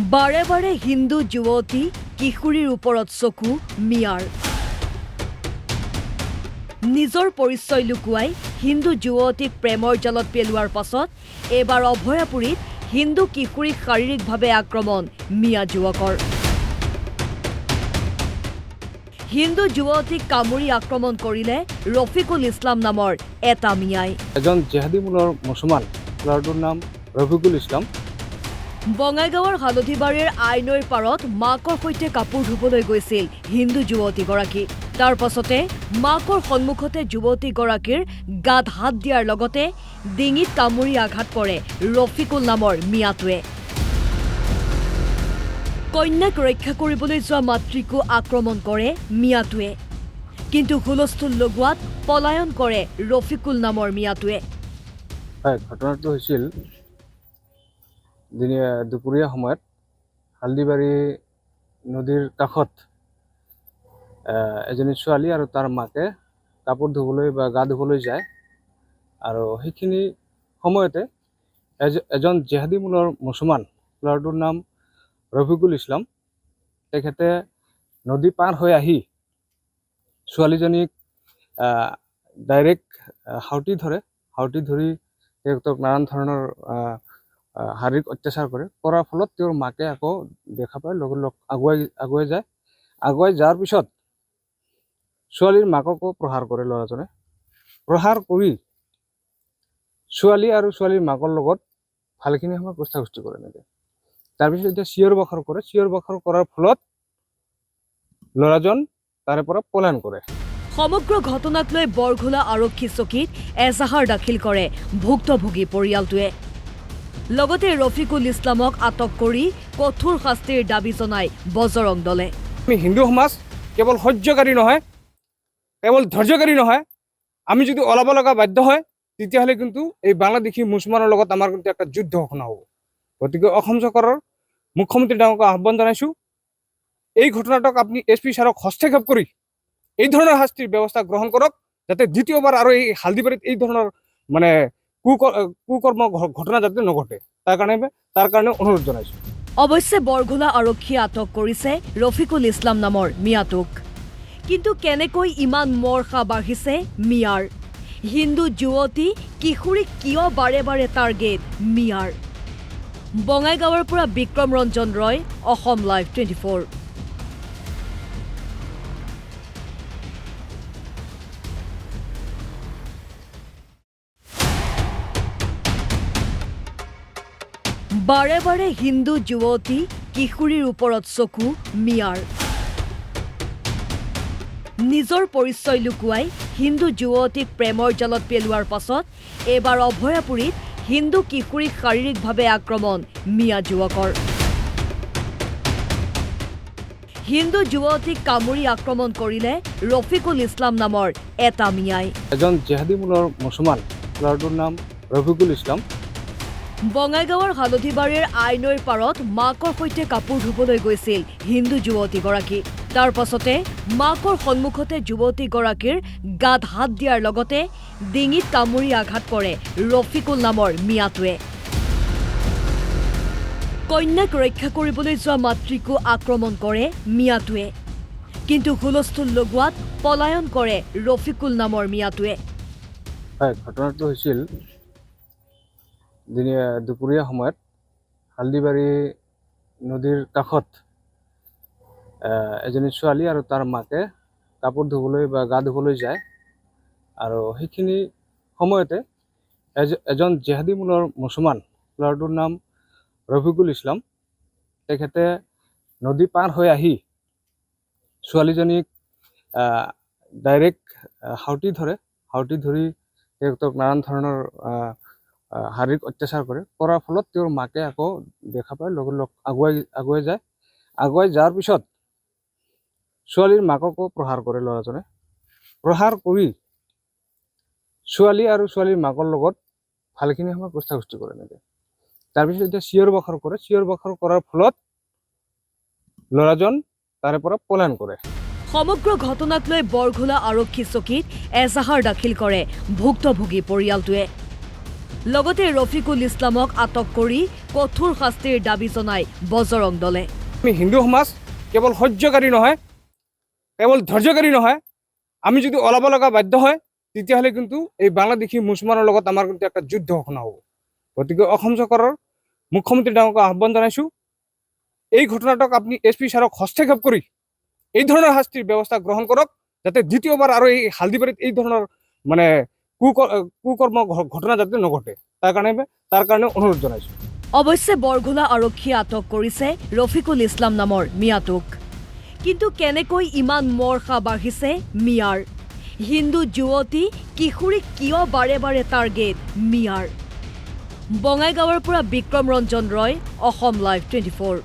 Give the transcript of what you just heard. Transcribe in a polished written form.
বাৰে বাৰে হিন্দু যুৱতী কিশোৰীৰ ওপৰত চকু মিয়াৰ নিজৰ পৰিচয় লুকুৱাই হিন্দু যুৱতীক প্ৰেমৰ জালত পেলোৱাৰ পাছত এবাৰ অভয়াপুৰীত হিন্দু কিশোৰীক শাৰীৰিকভাৱে আক্ৰমণ মিয়া যুৱকৰ হিন্দু যুৱতীক কামুৰি আক্ৰমণ কৰিলে ৰফিকুল ইছলাম নামৰ এটা মিয়াই এজন জেহাদী মূলৰ মুছলমান ল'ৰাটোৰ নাম ৰফিকুল ইছলাম বঙাইগাঁৱৰ হালধিবাৰীৰ আইনৈৰ পাৰত মাকৰ সৈতে কাপোৰ ধুবলৈ গৈছিল হিন্দু যুৱতীগৰাকী তাৰ পাছতে মাকৰ সন্মুখতে যুৱতীগৰাকীৰ গাত হাত দিয়াৰ লগতে ডিঙিত কামুৰি আঘাত কৰে ৰফিকুল নামৰ মিয়াটোৱে কন্যাক ৰক্ষা কৰিবলৈ যোৱা মাতৃকো আক্ৰমণ কৰে মিয়াটোৱে কিন্তু হুলস্থুল লগোৱাত পলায়ন কৰে ৰফিকুল নামৰ মিয়াটোৱে হয় ঘটনাটো হৈছিল দুপৰীয়া সময়ত হালদিবাৰী নদীৰ কাষত এজনী ছোৱালী আৰু তাৰ মাকে কাপোৰ ধুবলৈ বা গা ধুবলৈ যায় আৰু সেইখিনি সময়তে এজন জেহাদী মূলৰ মুছলমান ল'ৰাটোৰ নাম ৰফিকুল ইছলাম তেখেতে নদী পাৰ হৈ আহি ছোৱালীজনীক ডাইৰেক্ট হাউটি ধৰি তেখেতক নানান ধৰণৰ শাৰীৰিক অত্যাচাৰ কৰাৰ ফলত তেওঁৰ মাকে আকৌ দেখা পায় লগে আগুৱাই যোৱাৰ পিছত ছোৱালীৰ মাককো প্ৰহাৰ কৰে ল'ৰাজনে প্ৰহাৰ কৰি ছোৱালী আৰু ছোৱালীৰ মাকৰ লগত ভালেখিনি সময় কষ্টাকষ্টি কৰে এনেকৈ তাৰপিছত এতিয়া চিঞৰ বাখৰ কৰাৰ ফলত ল'ৰাজন তাৰে পৰা পলায়ন কৰে সমগ্ৰ ঘটনাক লৈ বৰঘোলা আৰক্ষী চকীত এজাহাৰ দাখিল কৰে ভুক্তভোগী পৰিয়ালটোৱে লগতে ৰফিকুল ইছলামক আটক কৰি কঠোৰ শাস্তিৰ দাবী জনাই বজৰং দলে আমি হিন্দু সমাজ কেৱল সহ্যকাৰী নহয় কেৱল ধৈৰ্যকাৰী নহয় আমি যদি ওলাব লগা বাধ্য হয় তেতিয়াহ'লে কিন্তু এই বাংলাদেশী মুছলমানৰ লগত আমাৰ কিন্তু একটা যুদ্ধ ঘোষণা হ'ব গতিকে অসম চৰকাৰৰ মুখ্যমন্ত্ৰী ডাঙৰক আহ্বান জনাইছোঁ এই ঘটনাটোক আপুনি SP ছাৰক হস্তক্ষেপ কৰি এই ধৰণৰ শাস্তিৰ ব্যৱস্থা গ্ৰহণ কৰক যাতে দ্বিতীয়বাৰ আৰু এই হালদিবাৰীত এই ধৰণৰ মানে কুকৰ্ম ঘটনা যাতে নঘটে তাৰ কাৰণে অনুৰোধ জনাইছোঁ অৱশ্যে বৰঘোলা আৰক্ষীয়ে আটক কৰিছে ৰফিকুল ইছলাম নামৰ মিয়াটোক কিন্তু কেনেকৈ ইমান মৰ্ষা বাঢ়িছে মিয়াৰ হিন্দু যুৱতী কিশোৰীক কিয় বাৰে বাৰে টাৰ্গেট মিয়াৰ বঙাইগাঁৱৰ পৰা বিক্ৰম ৰঞ্জন ৰয় অসম লাইভ 24 বাৰে বাৰে হিন্দু যুৱতী কিশোৰীৰ ওপৰত চকু মিয়াৰ নিজৰ পৰিচয় লুকুৱাই হিন্দু যুৱতীক প্ৰেমৰ জালত পেলোৱাৰ পাছত এবাৰ অভয়াপুৰীত হিন্দু কিশোৰীক শাৰীৰিকভাৱে আক্ৰমণ মিয়া যুৱকৰ হিন্দু যুৱতীক কামুৰি আক্ৰমণ কৰিলে ৰফিকুল ইছলাম নামৰ এটা মিয়াই এজন জেহাদী মূলৰ মুছলমান ল'ৰাটোৰ নাম ৰফিকুল ইছলাম বঙাইগাঁৱৰ হালধিবাৰীৰ আইনৈৰ পাৰত মাকৰ সৈতে কাপোৰ ধুবলৈ গৈছিল হিন্দু যুৱতীগৰাকী তাৰ পাছতে মাকৰ সন্মুখতে যুৱতীগৰাকীৰ গাত হাত দিয়াৰ লগতে ডিঙিত কামুৰি আঘাত কৰে ৰফিকুল নামৰ মিয়াটোৱে কন্যাক ৰক্ষা কৰিবলৈ যোৱা মাতৃকো আক্ৰমণ কৰে মিয়াটোৱে কিন্তু হুলস্থুল লগোৱাত পলায়ন কৰে ৰফিকুল নামৰ মিয়াটোৱে হয় ঘটনাটো হৈছিল দুপৰীয়া সময়ত হালদিবাৰী নদীৰ কাষত এজনী ছোৱালী আৰু তাৰ মাকে কাপোৰ ধুবলৈ বা গা ধুবলৈ যায় আৰু সেইখিনি সময়তে এজন জেহাদী মূলৰ মুছলমান ল'ৰাটোৰ নাম ৰফিকুল ইছলাম তেখেতে নদী পাৰ হৈ আহি ছোৱালীজনীক ডাইৰেক্ট হাউটি ধৰি তেখেতক নানান ধৰণৰ শাৰীৰিক অত্যাচাৰ কৰাৰ ফলত তেওঁৰ মাকে আকৌ দেখা পায় লগে আগুৱাই যোৱাৰ পিছত ছোৱালীৰ মাককো প্ৰহাৰ কৰে ল'ৰাজনে প্ৰহাৰ কৰি ছোৱালী আৰু ছোৱালীৰ মাকৰ লগত ভালেখিনি সময় কষ্টাকষ্টি কৰে এনেকৈ তাৰপিছত এতিয়া চিঞৰ বাখৰ কৰাৰ ফলত ল'ৰাজন তাৰে পৰা পলায়ন কৰে সমগ্ৰ ঘটনাক লৈ বৰঘোলা আৰক্ষী চকীত এজাহাৰ দাখিল কৰে ভুক্তভোগী পৰিয়ালটোৱে লগতে ৰফিকুল ইছলামক আটক কৰি কঠোৰ শাস্তিৰ দাবী জনাই বজৰং দলে। আমি হিন্দু সমাজ কেৱল সহ্যকাৰী নহয়, কেৱল ধৈৰ্যকাৰী নহয়, আমি যদি ওলাব লগা বাধ্য হয় তেতিয়াহ'লে কিন্তু এই বাংলাদেশী মুছলমানৰ লগত আমাৰ কিন্তু একটা যুদ্ধ ঘোষণা হ'ব। গতিকে অসম চৰকাৰৰ মুখ্যমন্ত্ৰী ডাঙৰক আহ্বান জনাইছোঁ, এই ঘটনাটোক আপুনি SP ছাৰক হস্তক্ষেপ কৰি এই ধৰণৰ শাস্তিৰ ব্যৱস্থা গ্ৰহণ কৰক, যাতে দ্বিতীয়বাৰ আৰু এই হালদিবাৰীত এই ধৰণৰ মানে কুকৰ্ম ঘটনা যাতে নঘটে, তাৰ কাৰণে অনুৰোধ জনাইছোঁ। অৱশ্যে বৰঘোলা আৰক্ষীয়ে আটক কৰিছে ৰফিকুল ইছলাম নামৰ মিয়াটোক। কিন্তু কেনেকৈ ইমান মৰ্ষা বাঢ়িছে মিয়াৰ? হিন্দু যুৱতী কিশোৰীক কিয় বাৰে বাৰে টাৰ্গেট মিয়াৰ? বঙাইগাঁৱৰ পৰা বিক্ৰম ৰঞ্জন ৰয়, অসম লাইভ 24।